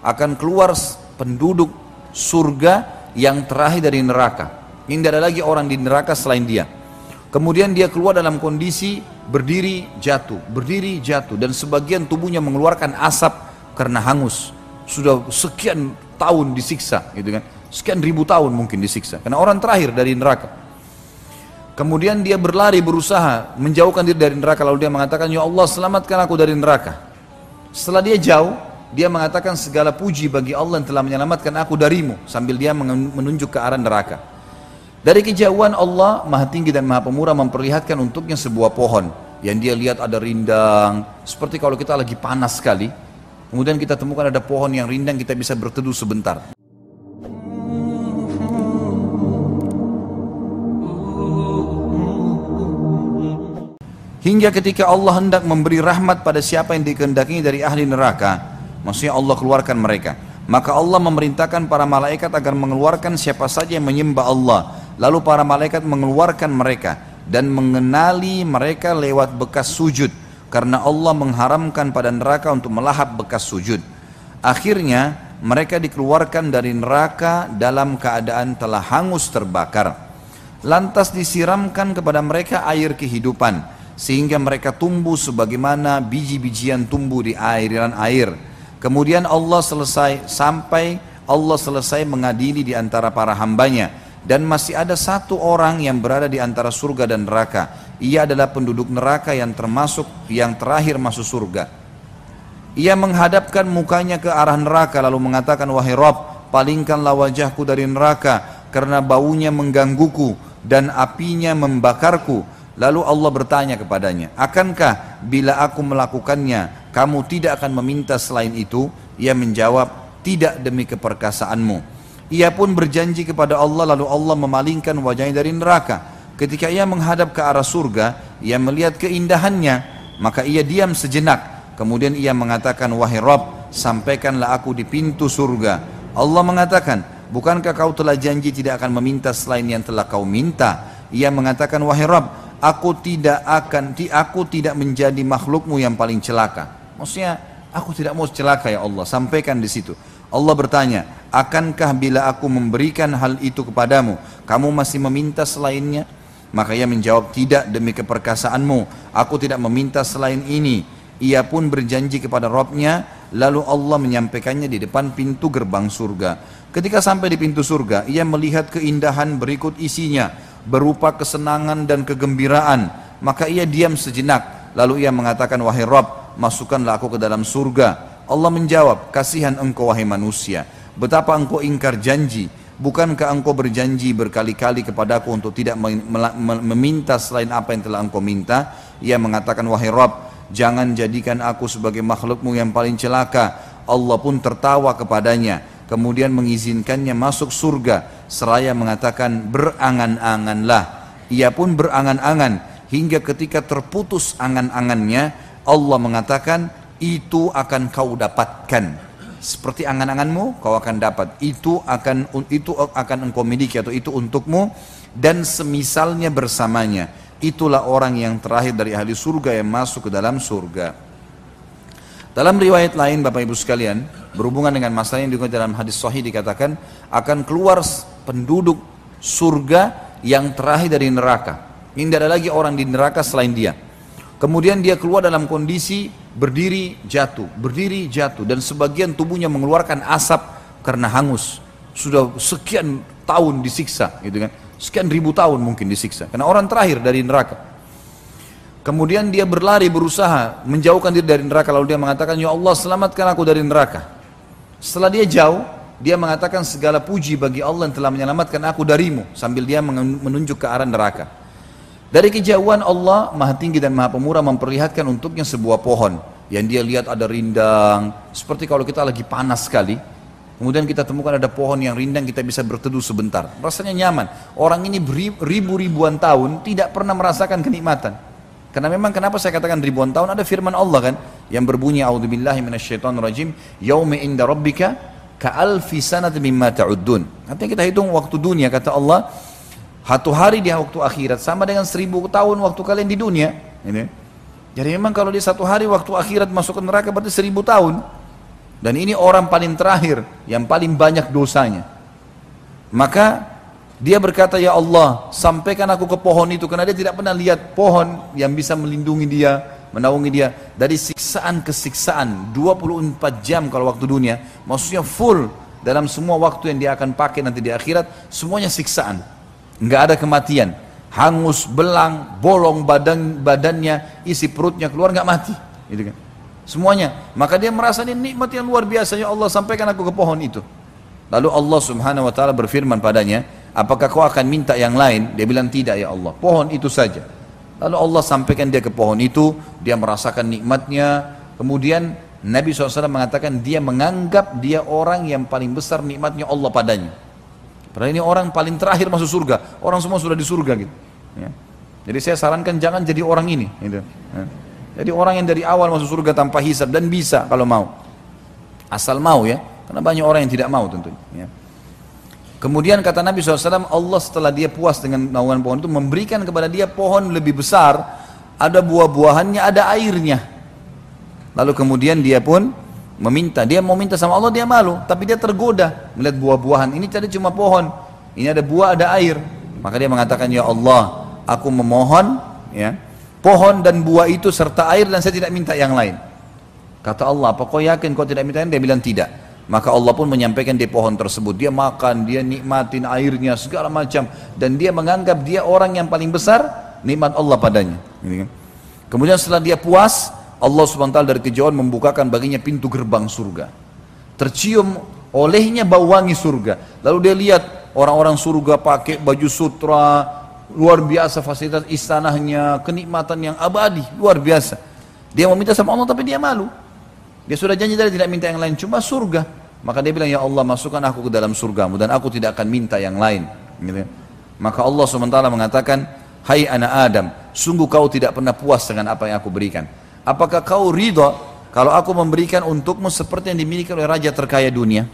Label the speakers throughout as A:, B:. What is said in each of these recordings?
A: akan keluar penduduk surga yang terakhir dari neraka. Ini tidak ada lagi orang di neraka selain dia. Kemudian dia keluar dalam kondisi berdiri jatuh, dan sebagian tubuhnya mengeluarkan asap karena hangus. Sudah sekian tahun disiksa, gitu kan? Sekian ribu tahun mungkin disiksa, karena orang terakhir dari neraka. Kemudian dia berlari berusaha menjauhkan diri dari neraka, lalu dia mengatakan, ya Allah selamatkan aku dari neraka. Setelah dia jauh, dia mengatakan segala puji bagi Allah yang telah menyelamatkan aku darimu, sambil dia menunjuk ke arah neraka. Dari kejauhan Allah Maha Tinggi dan Maha Pemurah memperlihatkan untuknya sebuah pohon yang dia lihat ada rindang, seperti kalau kita lagi panas sekali, kemudian kita temukan ada pohon yang rindang, kita bisa berteduh sebentar. Hingga ketika Allah hendak memberi rahmat pada siapa yang dikehendakinya dari ahli neraka, maksudnya Allah keluarkan mereka, maka Allah memerintahkan para malaikat agar mengeluarkan siapa saja yang menyembah Allah. Lalu para malaikat mengeluarkan mereka dan mengenali mereka lewat bekas sujud, karena Allah mengharamkan pada neraka untuk melahap bekas sujud. Akhirnya mereka dikeluarkan dari neraka dalam keadaan telah hangus terbakar. Lantas disiramkan kepada mereka air kehidupan, sehingga mereka tumbuh sebagaimana biji-bijian tumbuh di aliran air. Kemudian Allah selesai mengadili di antara para hambanya, dan masih ada satu orang yang berada di antara surga dan neraka. Ia adalah penduduk neraka yang terakhir masuk surga. Ia menghadapkan mukanya ke arah neraka lalu mengatakan, wahai Rabb, palingkanlah wajahku dari neraka, karena baunya menggangguku dan apinya membakarku. Lalu Allah bertanya kepadanya, akankah bila aku melakukannya, kamu tidak akan meminta selain itu? Ia menjawab, tidak demi keperkasaanmu. Ia pun berjanji kepada Allah, lalu Allah memalingkan wajahnya dari neraka. Ketika ia menghadap ke arah surga, ia melihat keindahannya, maka ia diam sejenak. Kemudian ia mengatakan, wahai Rabb, sampaikanlah aku di pintu surga. Allah mengatakan, bukankah kau telah janji tidak akan meminta selain yang telah kau minta? Ia mengatakan, wahai Rabb, aku tidak menjadi makhlukmu yang paling celaka. Maksudnya, aku tidak mau celaka ya Allah, sampaikan di situ. Allah bertanya, akankah bila aku memberikan hal itu kepadamu, kamu masih meminta selainnya? Maka ia menjawab, tidak demi keperkasaanmu, aku tidak meminta selain ini. Ia pun berjanji kepada Rabbnya, lalu Allah menyampaikannya di depan pintu gerbang surga. Ketika sampai di pintu surga, ia melihat keindahan berikut isinya, berupa kesenangan dan kegembiraan. Maka ia diam sejenak, lalu ia mengatakan, wahai Rabb, masukkanlah aku ke dalam surga. Allah menjawab, kasihan engkau wahai manusia, betapa engkau ingkar janji. Bukankah engkau berjanji berkali-kali kepadaku untuk tidak meminta selain apa yang telah engkau minta? Ia mengatakan, wahai Rabb, jangan jadikan aku sebagai makhlukmu yang paling celaka. Allah pun tertawa kepadanya, kemudian mengizinkannya masuk surga, seraya mengatakan, berangan-anganlah. Ia pun berangan-angan, hingga ketika terputus angan-angannya, Allah mengatakan, itu akan kau dapatkan. Seperti angan-anganmu, kau akan dapat. Itu akan engkau miliki, atau itu untukmu, dan semisalnya bersamanya. Itulah orang yang terakhir dari ahli surga yang masuk ke dalam surga. Dalam riwayat lain, Bapak Ibu sekalian, berhubungan dengan masalah yang dikutip dalam hadis sahih, dikatakan akan keluar penduduk surga yang terakhir dari neraka. Ini tidak ada lagi orang di neraka selain dia. Kemudian dia keluar dalam kondisi berdiri jatuh, dan sebagian tubuhnya mengeluarkan asap karena hangus. Sudah sekian tahun disiksa, gitu kan? Sekian ribu tahun mungkin disiksa, karena orang terakhir dari neraka. Kemudian dia berlari berusaha menjauhkan diri dari neraka, lalu dia mengatakan, ya Allah selamatkan aku dari neraka. Setelah dia jauh, dia mengatakan segala puji bagi Allah yang telah menyelamatkan aku darimu, sambil dia menunjuk ke arah neraka. Dari kejauhan Allah Maha Tinggi dan Maha Pemurah memperlihatkan untuknya sebuah pohon yang dia lihat ada rindang, seperti kalau kita lagi panas sekali, kemudian kita temukan ada pohon yang rindang, kita bisa berteduh sebentar, rasanya nyaman. Orang ini ribuan tahun tidak pernah merasakan kenikmatan. Karena memang kenapa saya katakan ribuan tahun, ada firman Allah kan yang berbunyi, a'udzubillahi minasyaitonirrajim, yauma inda rabbika ka'alfi sanati mimma ta'uddun. Artinya kita hitung waktu dunia, kata Allah, satu hari di waktu akhirat sama dengan 1000 tahun waktu kalian di dunia. Ini. Jadi memang kalau dia satu hari waktu akhirat masuk ke neraka berarti 1000 tahun. Dan ini orang paling terakhir, yang paling banyak dosanya. Maka dia berkata, ya Allah, sampaikan aku ke pohon itu, karena dia tidak pernah lihat pohon yang bisa melindungi dia, menaungi dia dari siksaan ke siksaan 24 jam kalau waktu dunia, maksudnya full dalam semua waktu yang dia akan pakai nanti di akhirat, semuanya siksaan, nggak ada kematian, hangus, belang, bolong badannya, isi perutnya keluar, nggak mati, gitu kan, semuanya. Maka dia merasa ini nikmat yang luar biasa, ya Allah, sampaikan aku ke pohon itu. Lalu Allah subhanahu wa ta'ala berfirman padanya, apakah kau akan minta yang lain? Dia bilang, tidak ya Allah, pohon itu saja. Lalu Allah sampaikan dia ke pohon itu, dia merasakan nikmatnya. Kemudian Nabi SAW mengatakan dia menganggap dia orang yang paling besar nikmatnya Allah padanya. Padahal ini orang paling terakhir masuk surga, orang semua sudah di surga gitu. Ya. Jadi saya sarankan jangan jadi orang ini. Gitu. Ya. Jadi orang yang dari awal masuk surga tanpa hisab, dan bisa kalau mau, asal mau ya. Karena banyak orang yang tidak mau tentunya. Ya. Kemudian kata Nabi SAW, Allah setelah dia puas dengan naungan pohon itu, memberikan kepada dia pohon lebih besar, ada buah-buahannya, ada airnya. Lalu kemudian dia pun meminta, dia mau minta sama Allah, dia malu, tapi dia tergoda melihat buah-buahan. Ini tadi cuma pohon, ini ada buah, ada air. Maka dia mengatakan, ya Allah, aku memohon ya, pohon dan buah itu serta air, dan saya tidak minta yang lain. Kata Allah, apa kau yakin kau tidak minta yang lain? Dia bilang tidak. Maka Allah pun menyampaikan di pohon tersebut, dia makan, dia nikmatin airnya, segala macam, dan dia menganggap dia orang yang paling besar nikmat Allah padanya. Kemudian setelah dia puas, Allah SWT dari kejauhan membukakan baginya pintu gerbang surga. Tercium olehnya bau wangi surga. Lalu dia lihat orang-orang surga pakai baju sutra, luar biasa fasilitas istanahnya, kenikmatan yang abadi, luar biasa. Dia mau minta sama Allah tapi dia malu. Dia sudah janji tadi tidak minta yang lain, cuma surga. Maka dia bilang, ya Allah, masukkan aku ke dalam surgamu, dan aku tidak akan minta yang lain. Gitu. Maka Allah SWT mengatakan, hai anak Adam, sungguh kau tidak pernah puas dengan apa yang aku berikan. Apakah kau ridha kalau aku memberikan untukmu seperti yang dimiliki oleh raja terkaya dunia?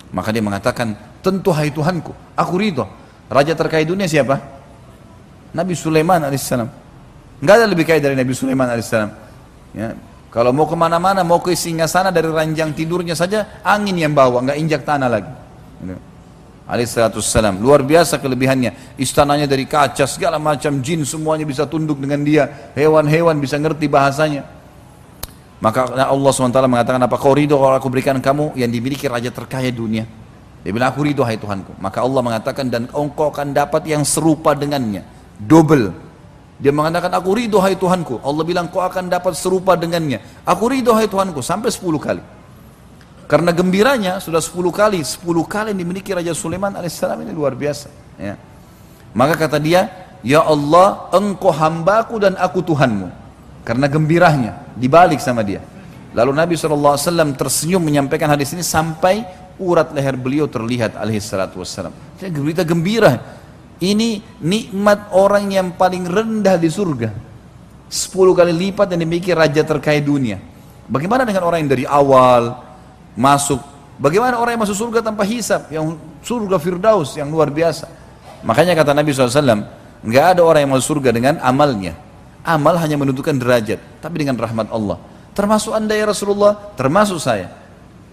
A: Maka dia mengatakan, tentu hai Tuhanku, aku ridha. Raja terkaya dunia siapa? Nabi Sulaiman alaihissalam. Nggak ada lebih kaya dari Nabi Sulaiman alaihissalam. Ya. Kalau mau kemana-mana, mau ke singgasana, dari ranjang tidurnya saja angin yang bawa, nggak injak tanah lagi. Alaihissalam, luar biasa kelebihannya. Istananya dari kaca, segala macam jin semuanya bisa tunduk dengan dia. Hewan-hewan bisa ngerti bahasanya. Maka Allah SWT mengatakan, apa kau ridho kalau aku berikan kamu yang dimiliki raja terkaya dunia? Dia bilang, aku ridho hai Tuhanku. Maka Allah mengatakan, dan engkau akan dapat yang serupa dengannya, double. Dia mengatakan, aku ridho hai Tuhanku. Allah bilang, kau akan dapat serupa dengannya. Aku ridho hai Tuhanku, sampai 10 kali. Karena gembiranya sudah 10 kali. 10 kali yang dimiliki Raja Sulaiman alaihissalam, ini luar biasa. Ya. Maka kata dia, ya Allah, engkau hambaku dan aku Tuhanmu. Karena gembiranya, dibalik sama dia. Lalu Nabi SAW tersenyum menyampaikan hadis ini sampai urat leher beliau terlihat alaihissalam. Berita gembira. Ini nikmat orang yang paling rendah di surga. 10 kali lipat yang dimiliki raja terkaya dunia. Bagaimana dengan orang yang dari awal masuk? Bagaimana orang yang masuk surga tanpa hisab? Yang surga Firdaus yang luar biasa. Makanya kata Nabi SAW, nggak ada orang yang masuk surga dengan amalnya. Amal hanya menentukan derajat, tapi dengan rahmat Allah. Termasuk anda ya Rasulullah, termasuk saya.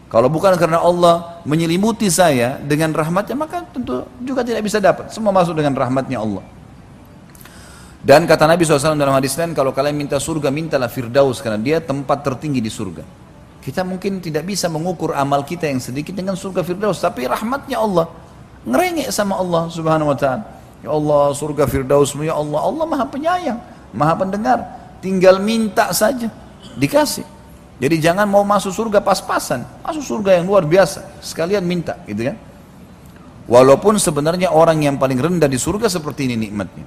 A: Kalau bukan karena Allah menyelimuti saya dengan rahmatnya, maka tentu juga tidak bisa dapat. Semua masuk dengan rahmatnya Allah. Dan kata Nabi SAW dalam hadis lain, kalau kalian minta surga, mintalah Firdaus, karena dia tempat tertinggi di surga. Kita mungkin tidak bisa mengukur amal kita yang sedikit dengan surga Firdaus, tapi rahmatnya Allah. Ngerengek sama Allah subhanahu wa ta'ala. Ya Allah, surga Firdausmu, ya Allah. Allah maha penyayang, maha pendengar. Tinggal minta saja, dikasih. Jadi jangan mau masuk surga pas-pasan, masuk surga yang luar biasa, sekalian minta, gitu kan? Walaupun sebenarnya orang yang paling rendah di surga seperti ini nikmatnya.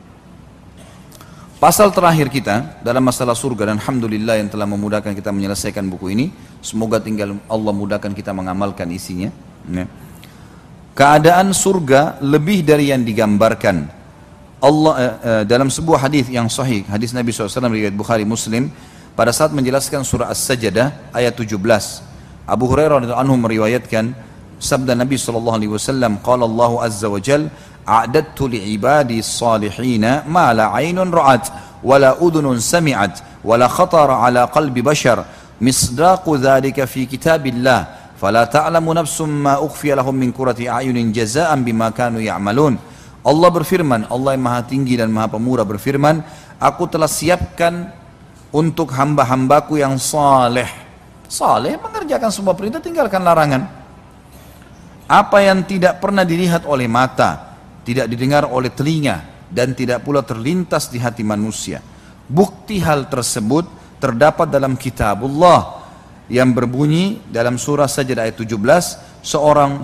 A: Pasal terakhir kita dalam masalah surga, dan alhamdulillah yang telah memudahkan kita menyelesaikan buku ini. Semoga tinggal Allah mudahkan kita mengamalkan isinya. Keadaan surga lebih dari yang digambarkan. Allah dalam sebuah hadis yang sahih, hadis Nabi SAW riwayat Bukhari Muslim, pada saat menjelaskan surah As-Sajdah ayat 17, Abu Hurairah radhiyallahu anhu meriwayatkan sabda Nabi SAW, qala Allah azza wa jal, a'dadtu li'ibadi salihina ma la 'ainun ra'at wa la udhunun sami'at wa la khatara ala qalbi bashar misdaqu dzalika fi kitabillah fala ta'lamu nafsum ma ukhfiya lahum min qurrati a'yunin jazaa'an bima kanu ya'malun. Allah berfirman, Allah yang maha tinggi dan maha pemurah berfirman, aku telah siapkan untuk hamba-hambaku yang saleh. Saleh mengerjakan semua perintah, tinggalkan larangan. Apa yang tidak pernah dilihat oleh mata, tidak didengar oleh telinga, dan tidak pula terlintas di hati manusia. Bukti hal tersebut terdapat dalam kitabullah yang berbunyi dalam surah Sajdah ayat 17,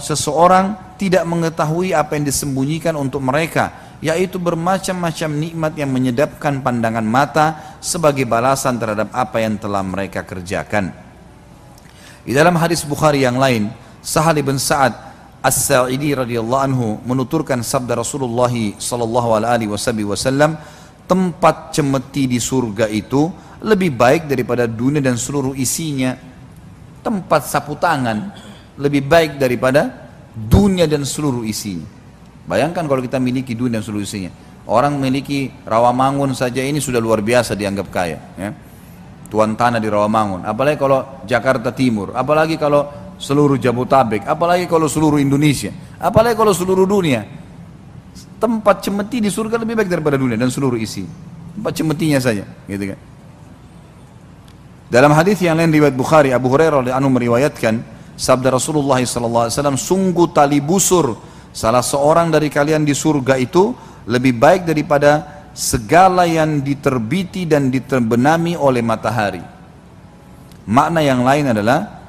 A: seseorang tidak mengetahui apa yang disembunyikan untuk mereka, yaitu bermacam-macam nikmat yang menyedapkan pandangan mata sebagai balasan terhadap apa yang telah mereka kerjakan. Di dalam hadis Bukhari yang lain, Sahal bin Sa'ad As-Sa'idi radhiyallahu anhu menuturkan sabda Rasulullah sallallahu alaihi wasallam, tempat cemeti di surga itu lebih baik daripada dunia dan seluruh isinya. Tempat sapu tangan lebih baik daripada dunia dan seluruh isinya. Bayangkan kalau kita miliki dunia dan seluruh isinya. Orang memiliki Rawamangun saja ini sudah luar biasa dianggap kaya, ya. Tuan tanah di Rawamangun, apalagi kalau Jakarta Timur, apalagi kalau seluruh Jabodetabek, apalagi kalau seluruh Indonesia, apalagi kalau seluruh dunia. Tempat cemeti di surga lebih baik daripada dunia dan seluruh isi. Tempat cemetinya saja, gitu kan. Dalam hadis yang lain riwayat Bukhari, Abu Hurairah radhiyallahu anhu meriwayatkan sabda Rasulullah SAW, sungguh tali busur salah seorang dari kalian di surga itu lebih baik daripada segala yang diterbiti dan diterbenami oleh matahari. Makna yang lain adalah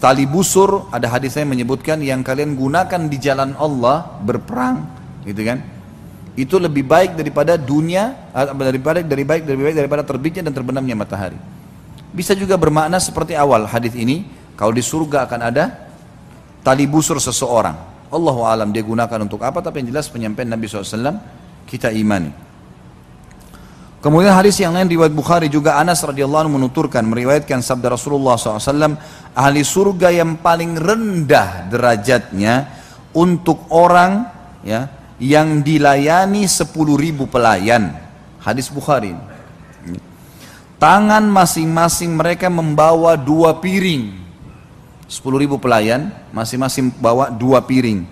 A: tali busur, ada hadis yang menyebutkan yang kalian gunakan di jalan Allah berperang, gitu kan? Itu lebih baik daripada dunia, lebih baik daripada terbitnya dan terbenamnya matahari. Bisa juga bermakna seperti awal hadis ini, kalau di surga akan ada tali busur seseorang. Allahu alam dia gunakan untuk apa, tapi yang jelas penyampaian Nabi SAW kita imani. Kemudian hadis yang lain riwayat Bukhari juga, Anas radhiyallahu anhu menuturkan, meriwayatkan sabda Rasulullah SAW, ahli surga yang paling rendah derajatnya untuk orang, ya, yang dilayani 10.000 pelayan. Hadis Bukhari. Tangan masing-masing mereka membawa 2 piring. 10.000 pelayan, masing-masing bawa 2 piring.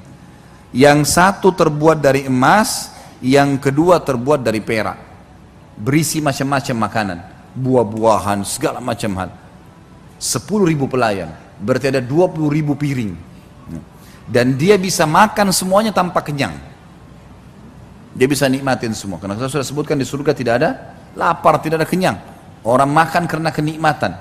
A: Yang satu terbuat dari emas, yang kedua terbuat dari perak. Berisi macam-macam makanan, buah-buahan, segala macam hal. 10.000 pelayan, berarti ada 20.000 piring. Dan dia bisa makan semuanya tanpa kenyang. Dia bisa nikmatin semua. Karena saya sudah sebutkan di surga tidak ada lapar, tidak ada kenyang. Orang makan karena kenikmatan.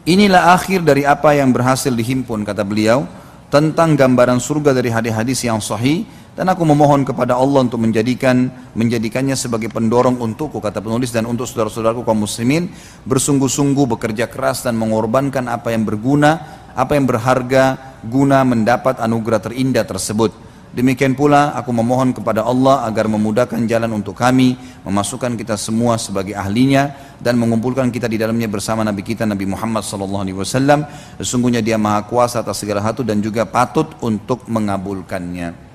A: Inilah akhir dari apa yang berhasil dihimpun, kata beliau, tentang gambaran surga dari hadis-hadis yang sahih, dan aku memohon kepada Allah untuk menjadikannya sebagai pendorong untukku, kata penulis, dan untuk saudara-saudaraku kaum muslimin, bersungguh-sungguh bekerja keras dan mengorbankan apa yang berguna, apa yang berharga, guna mendapat anugerah terindah tersebut. Demikian pula aku memohon kepada Allah agar memudahkan jalan untuk kami, memasukkan kita semua sebagai ahlinya, dan mengumpulkan kita di dalamnya bersama Nabi kita Nabi Muhammad SAW. Sesungguhnya dia maha kuasa atas segala hal dan juga patut untuk mengabulkannya.